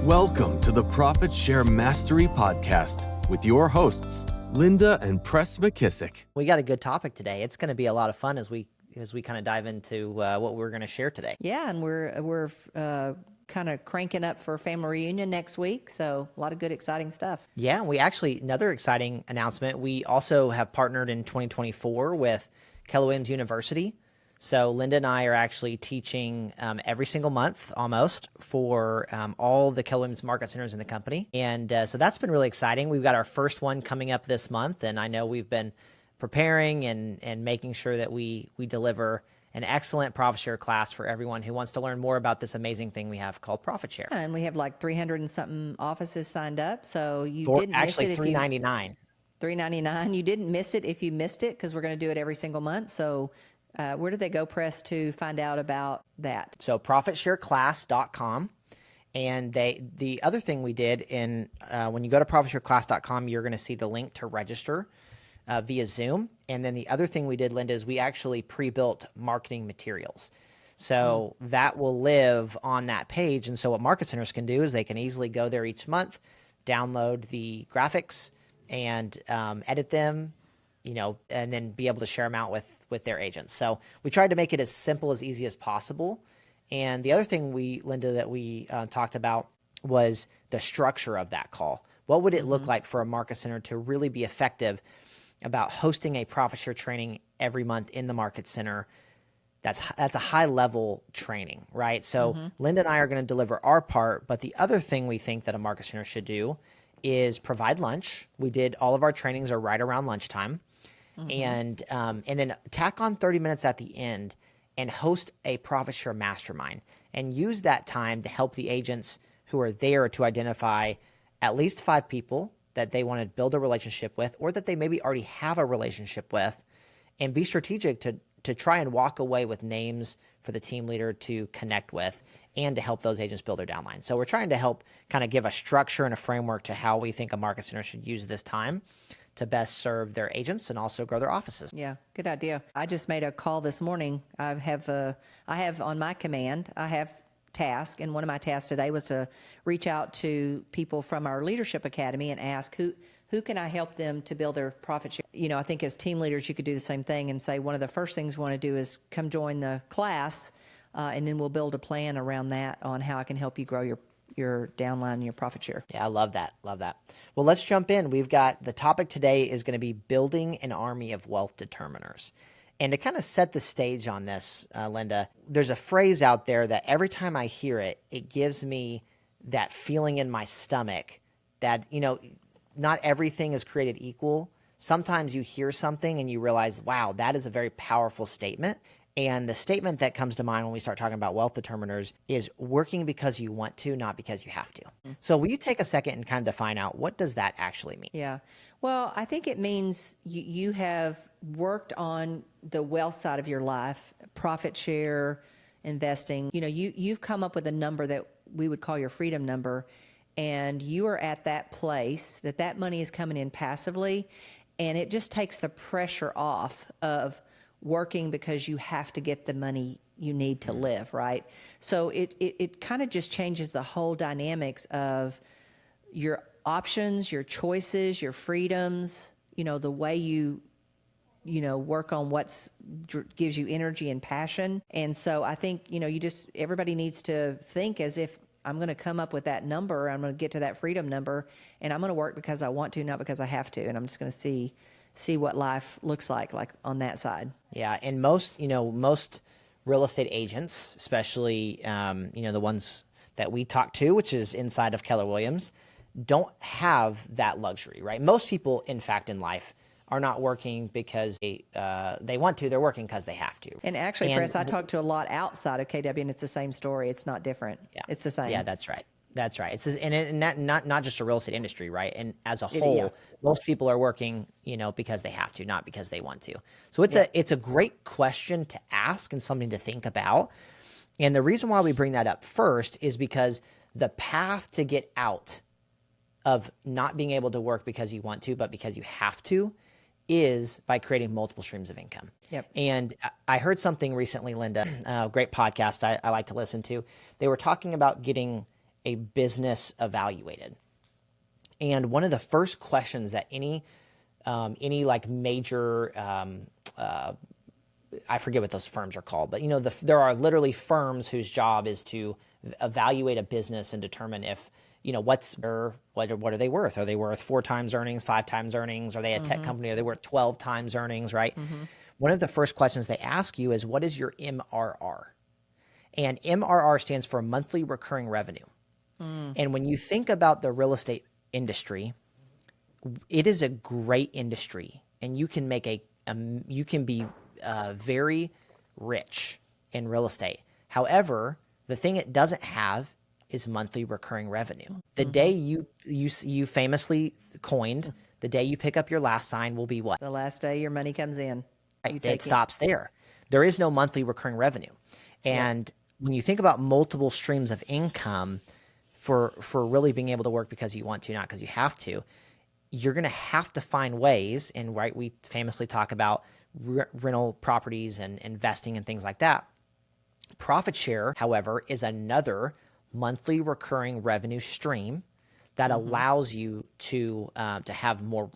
Welcome to the Profit Share Mastery Podcast with your hosts, Linda and Press McKissick. We got a good topic today. It's going to be a lot of fun as we kind of dive into what we're going to share today. Yeah, and we're kind of cranking up for a family reunion next week, so a lot of good, exciting stuff. Yeah, we actually, another exciting announcement, we also have partnered in 2024 with Keller Williams University. So Linda and I are actually teaching every single month almost for all the Keller Williams market centers in the company. And so that's been really exciting. We've got our first one coming up this month, and I know we've been preparing and making sure that we deliver an excellent profit share class for everyone who wants to learn more about this amazing thing we have called profit share. And we have like 300 and something offices signed up, so you didn't miss it. Actually, $399. $399. You didn't miss it if you missed it, because we're going to do it every single month. So where do they go, Press, to find out about that? So profitshareclass.com. And the other thing we did when you go to profitshareclass.com, you're going to see the link to register via Zoom. And then the other thing we did, Linda, is we actually pre-built marketing materials. So that will live on that page. And so what market centers can do is they can easily go there each month, download the graphics and edit them, and then be able to share them out with their agents. So we tried to make it as simple, as easy as possible. And the other thing Linda, that we talked about was the structure of that call. What would it look like for a market center to really be effective about hosting a profit share training every month in the market center? That's a high level training, right? So Linda and I are going to deliver our part, but the other thing we think that a market center should do is provide lunch. We did all of our trainings are right around lunchtime, and then tack on 30 minutes at the end and host a profit share mastermind, and use that time to help the agents who are there to identify at least 5 people that they want to build a relationship with, or that they maybe already have a relationship with, and be strategic to try and walk away with names for the team leader to connect with and to help those agents build their downline. So we're trying to help kind of give a structure and a framework to how we think a market center should use this time to best serve their agents and also grow their offices. Yeah, good idea. I just made a call this morning. I have on my command, I have task, and one of my tasks today was to reach out to people from our leadership academy and ask who can I help them to build their profit share. I think as team leaders, you could do the same thing and say, one of the first things we want to do is come join the class, and then we'll build a plan around that on how I can help you grow your downline and your profit share. Yeah, I love that. Love that. Well, let's jump in. We've got the topic today is going to be building an army of wealth determiners. And to kind of set the stage on this, Linda, there's a phrase out there that every time I hear it, it gives me that feeling in my stomach that, not everything is created equal. Sometimes you hear something and you realize, wow, that is a very powerful statement. And the statement that comes to mind when we start talking about wealth determiners is working because you want to, not because you have to. So will you take a second and kind of define out what does that actually mean? Yeah. Well, I think it means you have worked on the wealth side of your life, profit share, investing. You've come up with a number that we would call your freedom number, and you are at that place that money is coming in passively, and it just takes the pressure off of working because you have to get the money you need to live, right? So it kind of just changes the whole dynamics of your options, your choices, your freedoms, the way you work on what gives you energy and passion. And so I think, everybody needs to think as if I'm going to come up with that number, I'm going to get to that freedom number, and I'm going to work because I want to, not because I have to. And I'm just going to see what life looks like on that side. Yeah, and most real estate agents, especially the ones that we talk to, which is inside of Keller Williams, don't have that luxury, right? Most people, in fact, in life are not working because they want to. They're working because they have to. And actually, Chris, I talk to a lot outside of KW, and it's the same story. It's not different. Yeah. It's the same. Yeah, that's right. That's right. It's not just a real estate industry, right? And as a whole, most people are working, because they have to, not because they want to. So it's a great question to ask and something to think about. And the reason why we bring that up first is because the path to get out of not being able to work because you want to, but because you have to, is by creating multiple streams of income. Yep. And I heard something recently, Linda, a great podcast I like to listen to. They were talking about getting a business evaluated. And one of the first questions that any like major, I forget what those firms are called, but there are literally firms whose job is to evaluate a business and determine if, what are they worth? Are they worth 4 times earnings, 5 times earnings? Are they a tech company? Are they worth 12 times earnings, right? One of the first questions they ask you is, what is your MRR? And MRR stands for monthly recurring revenue. And when you think about the real estate industry, it is a great industry, and you can make you can be very rich in real estate. However, the thing it doesn't have is monthly recurring revenue. The day you famously coined, the day you pick up your last sign will be what? The last day your money comes in. Right. It stops there. There is no monthly recurring revenue. And when you think about multiple streams of income for really being able to work because you want to, not because you have to, you're going to have to find ways. And we famously talk about rental properties and investing and things like that. Profit share, however, is another monthly recurring revenue stream that allows you to have more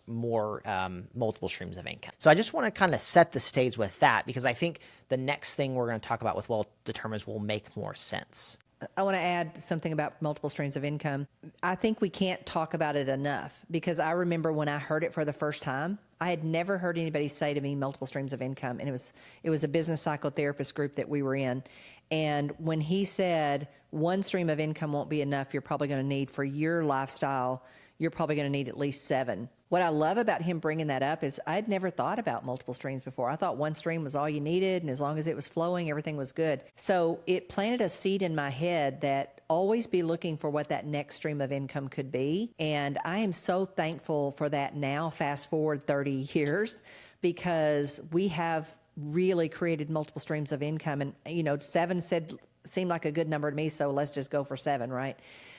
multiple streams of income. So I just want to kind of set the stage with that, because I think the next thing we're going to talk about with wealth determiners will make more sense. I want to add something about multiple streams of income. I think we can't talk about it enough, because I remember when I heard it for the first time, I had never heard anybody say to me multiple streams of income. And it was a business psychotherapist group that we were in. And when he said one stream of income won't be enough, you're probably going to need for your lifestyle, you're probably going to need at least 7. What I love about him bringing that up is I'd never thought about multiple streams before. I thought one stream was all you needed, and as long as it was flowing, everything was good. So it planted a seed in my head that always be looking for what that next stream of income could be. And I am so thankful for that now, fast forward 30 years, because we have really created multiple streams of income. And, 7 seemed like a good number to me, so let's just go for 7, right?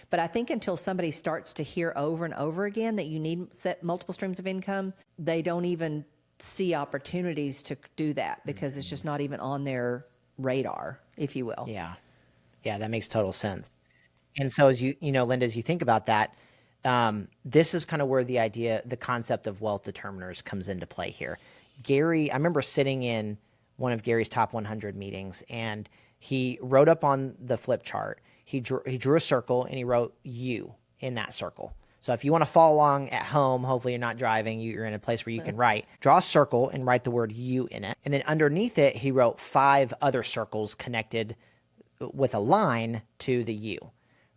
But I think until somebody starts to hear over and over again that you need multiple streams of income, they don't even see opportunities to do that, because it's just not even on their radar, if you will. Yeah, that makes total sense. And so as Linda, as you think about that, this is kind of where the concept of wealth determiners comes into play here. Gary, I remember sitting in one of Gary's top 100 meetings, and he wrote up on the flip chart, he drew a circle, and he wrote you in that circle. So if you want to follow along at home, hopefully you're not driving, you're in a place where you can write, draw a circle and write the word you in it. And then underneath it, he wrote 5 other circles connected with a line to the you,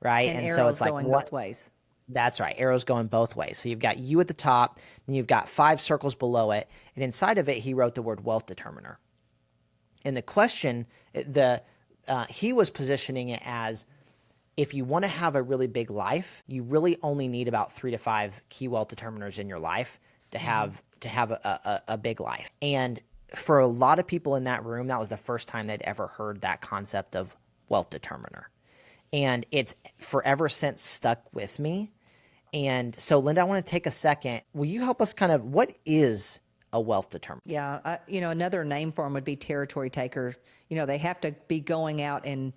right? And so it's like going both ways. That's right. Arrows going both ways. So you've got you at the top, and you've got 5 circles below it. And inside of it, he wrote the word wealth determiner. And the question, he was positioning it as, if you want to have a really big life, you really only need about 3 to 5 key wealth determiners in your life to have a big life. And for a lot of people in that room, that was the first time they'd ever heard that concept of wealth determiner. And it's forever since stuck with me. And so, Linda, I want to take a second. Will you help us what is a wealth determiner? Yeah. Another name for them would be territory takers. They have to be going out and,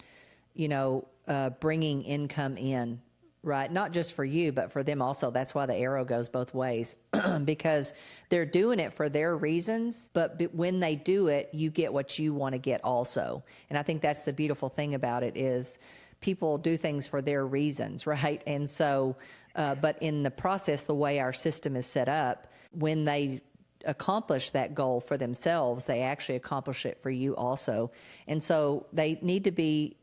bringing income in, right? Not just for you, but for them also. That's why the arrow goes both ways, because they're doing it for their reasons, but when they do it, you get what you want to get also. And I think that's the beautiful thing about it is people do things for their reasons, right? And so, but in the process, the way our system is set up, when they accomplish that goal for themselves, they actually accomplish it for you also. And so they need to be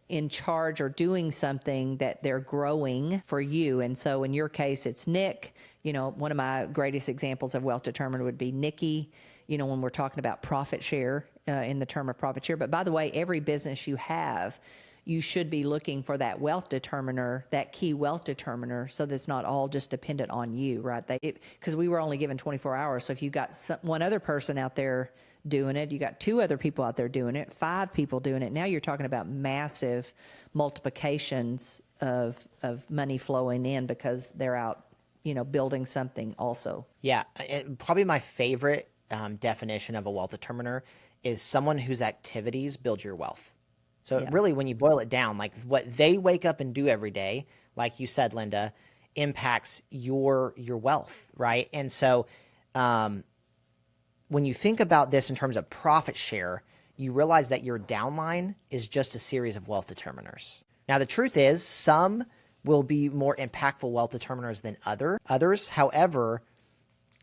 in charge or doing something that they're growing for you. And so in your case, it's Nick. One of my greatest examples of wealth determiner would be Nikki, when we're talking about profit share, in the term of profit share. But by the way, every business you have, you should be looking for that wealth determiner, that key wealth determiner, so that's not all just dependent on you, right? Because we were only given 24 hours. So if you got one other person out there doing it, you got 2 other people out there doing it, 5 people doing it, now you're talking about massive multiplications of money flowing in because they're out, building something also. Yeah. Probably my favorite definition of a wealth determiner is someone whose activities build your wealth. So really, when you boil it down, like what they wake up and do every day, like you said, Linda, impacts your wealth, right? And so when you think about this in terms of profit share, you realize that your downline is just a series of wealth determiners. Now, the truth is, some will be more impactful wealth determiners than others. However,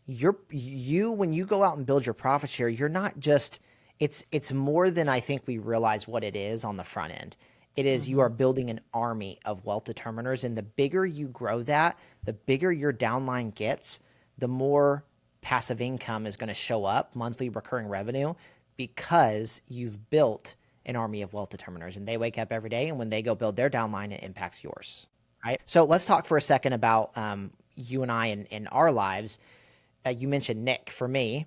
when you go out and build your profit share, you're not just it's more than I think we realize what it is on the front end. It is you are building an army of wealth determiners, and the bigger you grow that, the bigger your downline gets, the more passive income is going to show up, monthly recurring revenue, because you've built an army of wealth determiners, and they wake up every day, and when they go build their downline, it impacts yours, right? So let's talk for a second about you and I in our lives. You mentioned Nick. For me,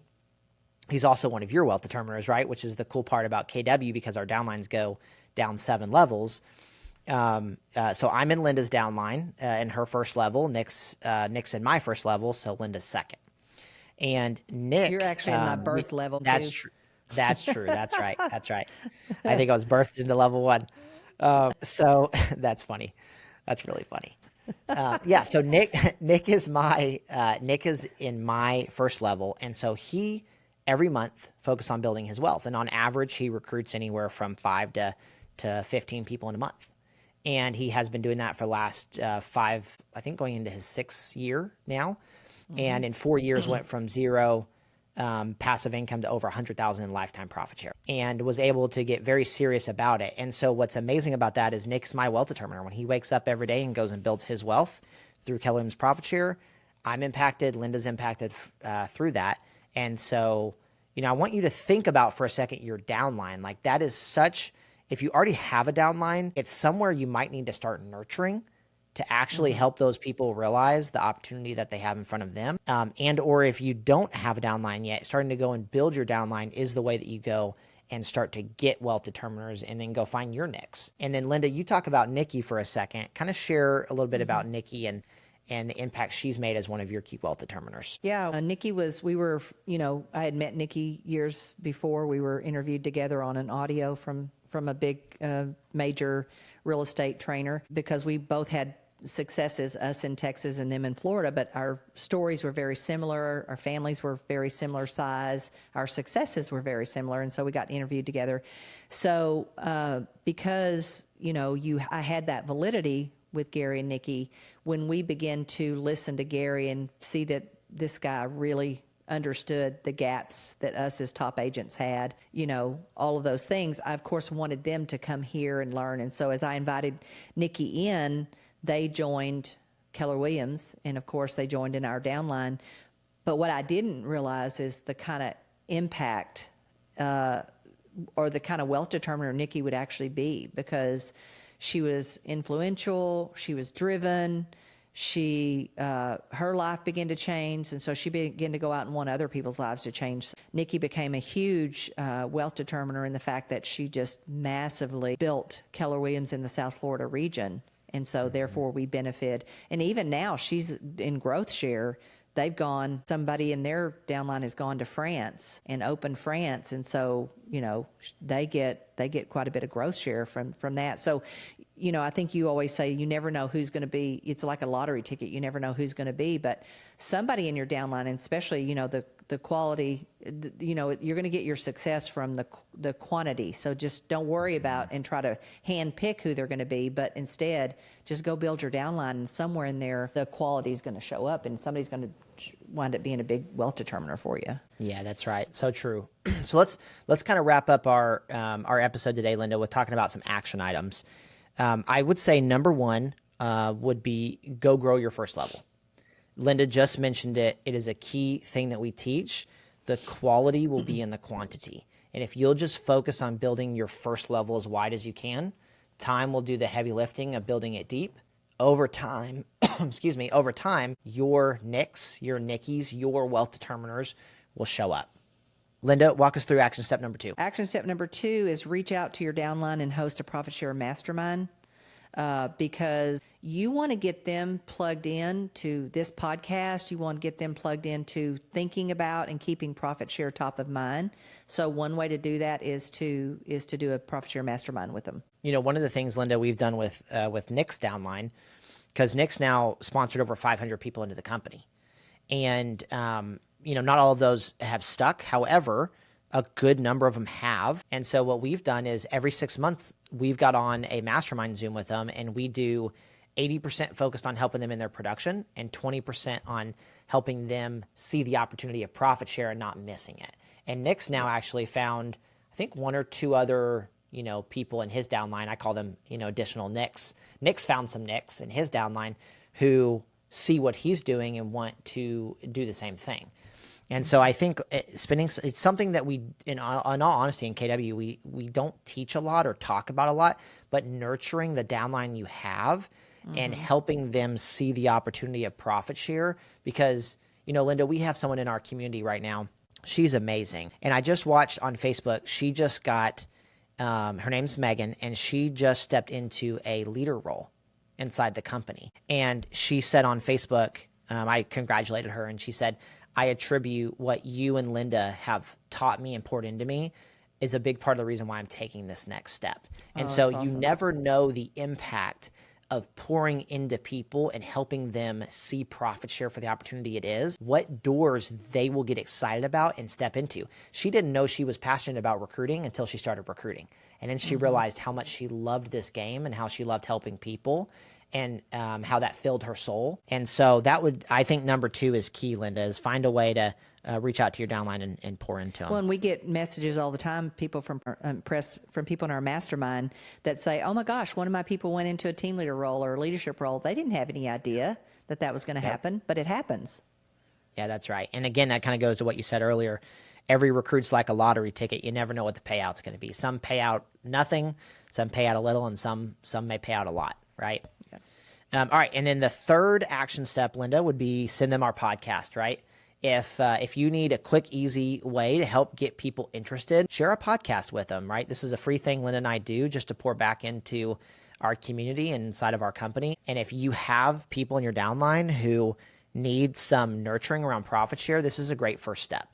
he's also one of your wealth determiners, right? Which is the cool part about KW, because our downlines go down 7 levels. So I'm in Linda's downline in her first level. Nick's in my first level, so Linda's second. And Nick, You're actually in my birth level too. That's true. That's true. That's right. That's right. I think I was birthed into level 1. So that's funny. That's really funny. Yeah. So Nick is in my first level, and so he every month focus on building his wealth, and on average he recruits anywhere from 5 to 15 people in a month, and he has been doing that for the last 5, I think, going into his 6th year now, and in 4 years went from 0 passive income to over 100,000 in lifetime profit share, and was able to get very serious about it. And so what's amazing about that is Nick's my wealth determiner. When he wakes up every day and goes and builds his wealth through Keller Williams profit share, I'm impacted, Linda's impacted through that. And so, I want you to think about for a second your downline. Like, that is such, if you already have a downline, it's somewhere you might need to start nurturing to actually help those people realize the opportunity that they have in front of them. And or if you don't have a downline yet, starting to go and build your downline is the way that you go and start to get wealth determiners, and then go find your Nicks. And then Linda, you talk about Nikki for a second. Kind of share a little bit about Nikki and the impact she's made as one of your key wealth determiners. Yeah, Nikki I had met Nikki years before. We were interviewed together on an audio from a big major real estate trainer, because we both had successes, us in Texas and them in Florida, but our stories were very similar. Our families were very similar size. Our successes were very similar. And so we got interviewed together. So because, I had that validity with Gary and Nikki, when we began to listen to Gary and see that this guy really understood the gaps that us as top agents had, all of those things, I, of course, wanted them to come here and learn. And so as I invited Nikki in, they joined Keller Williams, and of course they joined in our downline. But what I didn't realize is the kind of impact or the kind of wealth determiner Nikki would actually be, because she was influential, she was driven, her life began to change, and so she began to go out and want other people's lives to change. Nikki became a huge wealth determiner in the fact that she just massively built Keller Williams in the South Florida region. And so therefore we benefit. And even now she's in growth share. Somebody in their downline has gone to France and opened France. And so, they get quite a bit of growth share from that. So, I think you always say you never know who's going to be, it's like a lottery ticket. You never know who's going to be, but somebody in your downline, and especially, the quality, you're going to get your success from the quantity. So just don't worry about and try to hand pick who they're going to be, but instead just go build your downline, and somewhere in there, the quality is going to show up, and somebody's going to wind up being a big wealth determiner for you. Yeah, that's right. So true. So let's kind of wrap up our episode today, Linda, with talking about some action items. I would say number 1 would be go grow your first level. Linda just mentioned it. It is a key thing that we teach. The quality will be in the quantity. And if you'll just focus on building your first level as wide as you can, time will do the heavy lifting of building it deep. Over time, your Nicks, your Nickies, your wealth determiners will show up. Linda, walk us through action step number 2. Action step number 2 is reach out to your downline and host a profit share mastermind. because you want to get them plugged in to this podcast. You want to get them plugged into thinking about and keeping profit share top of mind. So one way to do that is to do a profit share mastermind with them. You know, one of the things, Linda, we've done with Nick's Downline, because Nick's now sponsored over 500 people into the company. And, you know, not all of those have stuck. However, a good number of them have. And so what we've done is every 6 months, we've got on a mastermind Zoom with them, and we do 80% focused on helping them in their production and 20% on helping them see the opportunity of profit share and not missing it. And Nick's now actually found, I think, one or two other, you know, people in his downline. I call them, you know, additional Nicks. Nick's found some Nicks in his downline who see what he's doing and want to do the same thing. And so I think it's something that we, in all honesty, in KW, we don't teach a lot or talk about a lot, but nurturing the downline you have and helping them see the opportunity of profit share. Because, you know, Linda, we have someone in our community right now. She's amazing. And I just watched on Facebook, she just got, her name's Megan, and she just stepped into a leader role inside the company. And she said on Facebook, I congratulated her, and she said, I attribute what you and Linda have taught me and poured into me is a big part of the reason why I'm taking this next step. And so you never know the impact of pouring into people and helping them see profit share for the opportunity it is, what doors they will get excited about and step into. She didn't know she was passionate about recruiting until she started recruiting. And then she realized how much she loved this game and how she loved helping people, and how that filled her soul. And so that would, I think, number 2 is key, Linda, is find a way to reach out to your downline and pour into them. Well, and we get messages all the time, people from people in our mastermind that say, oh my gosh, one of my people went into a team leader role or a leadership role. They didn't have any idea that was going to happen, but it happens. Yeah, that's right. And again, that kind of goes to what you said earlier. Every recruit's like a lottery ticket. You never know what the payout's going to be. Some pay out nothing, some pay out a little, and some may pay out a lot, right? All right, and then the third action step, Linda, would be send them our podcast, right? If you need a quick, easy way to help get people interested, share a podcast with them, right? This is a free thing Linda and I do just to pour back into our community and inside of our company. And if you have people in your downline who need some nurturing around profit share, this is a great first step,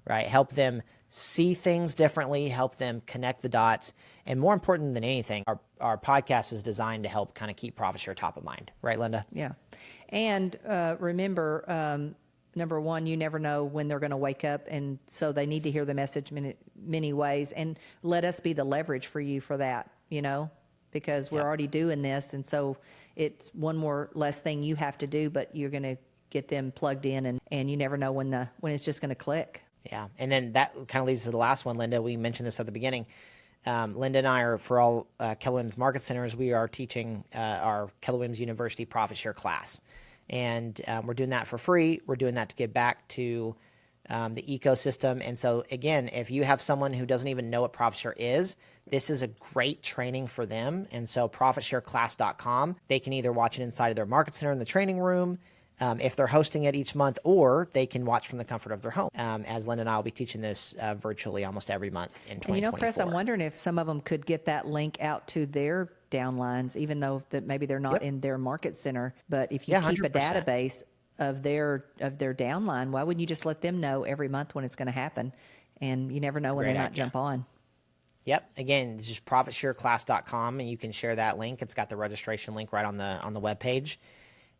right? Help them see things differently, help them connect the dots. And more important than anything, our podcast is designed to help kind of keep profit share top of mind. Right, Linda? Yeah. And remember, number 1, you never know when they're going to wake up. And so they need to hear the message many ways. And let us be the leverage for you for that, you know, because we're already doing this. And so it's one more less thing you have to do, but you're going to get them plugged in, and you never know when it's just going to click. Yeah, and then that kind of leads to the last one, Linda. We mentioned this at the beginning. Linda and I are, for all Keller Williams Market Centers, we are teaching our Keller Williams University Profit Share class. And we're doing that for free. We're doing that to give back to the ecosystem. And so, again, if you have someone who doesn't even know what profit share is, this is a great training for them. And so profitshareclass.com, they can either watch it inside of their market center in the training room, if they're hosting it each month, or they can watch from the comfort of their home. As Linda and I will be teaching this virtually almost every month in 2024. And you know, Chris, I'm wondering if some of them could get that link out to their downlines, even though that maybe they're not in their market center. But if you keep 100%. A database of their downline, why wouldn't you just let them know every month when it's going to happen? And you never know when they might jump on. Yep. Again, it's just profitshareclass.com, and you can share that link. It's got the registration link right on the webpage.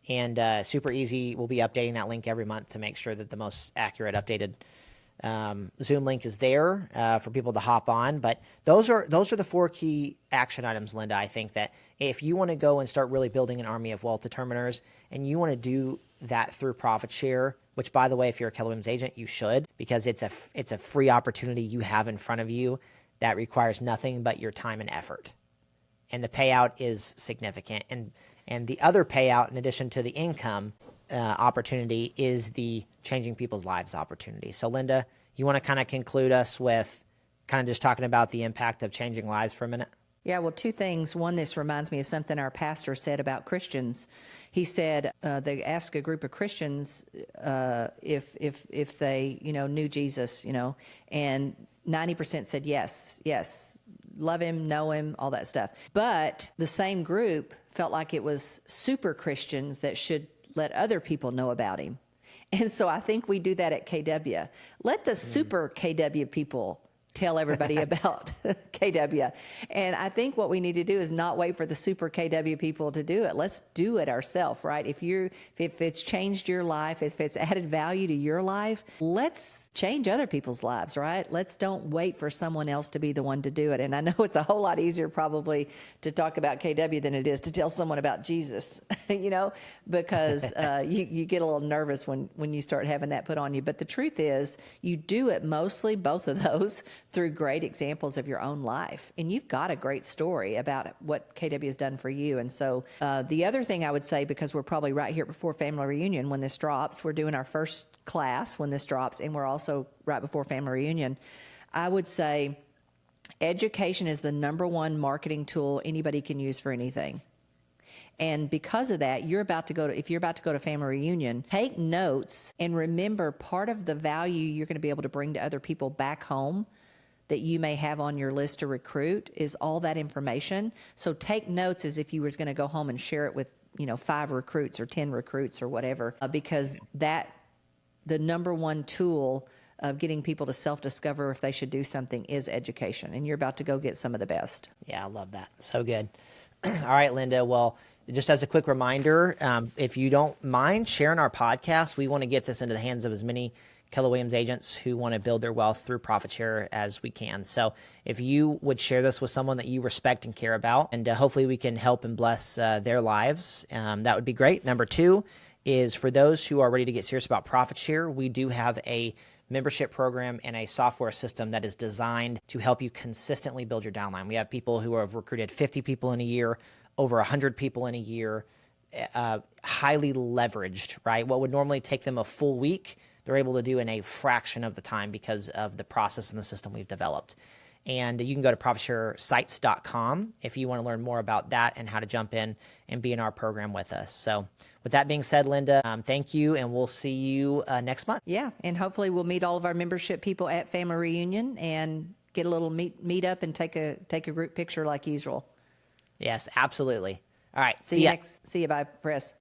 And super easy. We'll be updating that link every month to make sure that the most accurate, updated Zoom link is there for people to hop on. But those are the 4 key action items, Linda. I think that if you want to go and start really building an army of wealth determiners, and you want to do that through profit share, which, by the way, if you're a Keller Williams agent, you should, because it's a free opportunity you have in front of you that requires nothing but your time and effort. And the payout is significant. And the other payout, in addition to the income opportunity, is the changing people's lives opportunity. So, Linda, you want to kind of conclude us with kind of just talking about the impact of changing lives for a minute? Yeah, well, 2 things. One, this reminds me of something our pastor said about Christians. He said they asked a group of Christians if they, knew Jesus, and 90% said yes. love him, know him, all that stuff. But the same group felt like it was super Christians that should let other people know about him. And so I think we do that at KW. Let the super KW people tell everybody about KW. And I think what we need to do is not wait for the super KW people to do it. Let's do it ourselves, right? If it's changed your life, if it's added value to your life, let's change other people's lives, right? Let's don't wait for someone else to be the one to do it. And I know it's a whole lot easier probably to talk about KW than it is to tell someone about Jesus, because you get a little nervous when you start having that put on you. But the truth is, you do it mostly, both of those, through great examples of your own life. And you've got a great story about what KW has done for you. And so the other thing I would say, because we're probably right here before family reunion when this drops, we're doing our first class when this drops, and we're also right before family reunion, I would say education is the number one marketing tool anybody can use for anything. And because of that, if you're about to go to family reunion, take notes and remember part of the value you're going to be able to bring to other people back home that you may have on your list to recruit is all that information. So take notes as if you was going to go home and share it with, 5 recruits or 10 recruits or whatever, because the number one tool of getting people to self-discover if they should do something is education. And you're about to go get some of the best. Yeah, I love that. So good. All right, Linda. Well, just as a quick reminder, if you don't mind sharing our podcast, we want to get this into the hands of as many Keller Williams agents who want to build their wealth through profit share as we can. So if you would share this with someone that you respect and care about, and hopefully we can help and bless their lives, that would be great. Number 2 is for those who are ready to get serious about profit share, we do have a membership program and a software system that is designed to help you consistently build your downline. We have people who have recruited 50 people in a year, over 100 people in a year, highly leveraged, right? What would normally take them a full week, they're able to do in a fraction of the time because of the process and the system we've developed. And you can go to profitsharesites.com if you want to learn more about that and how to jump in and be in our program with us. So with that being said, Linda, thank you, and we'll see you next month. Yeah, and hopefully we'll meet all of our membership people at family reunion and get a little meet up and take a group picture like usual. Yes, absolutely. All right. See you. Bye, Press.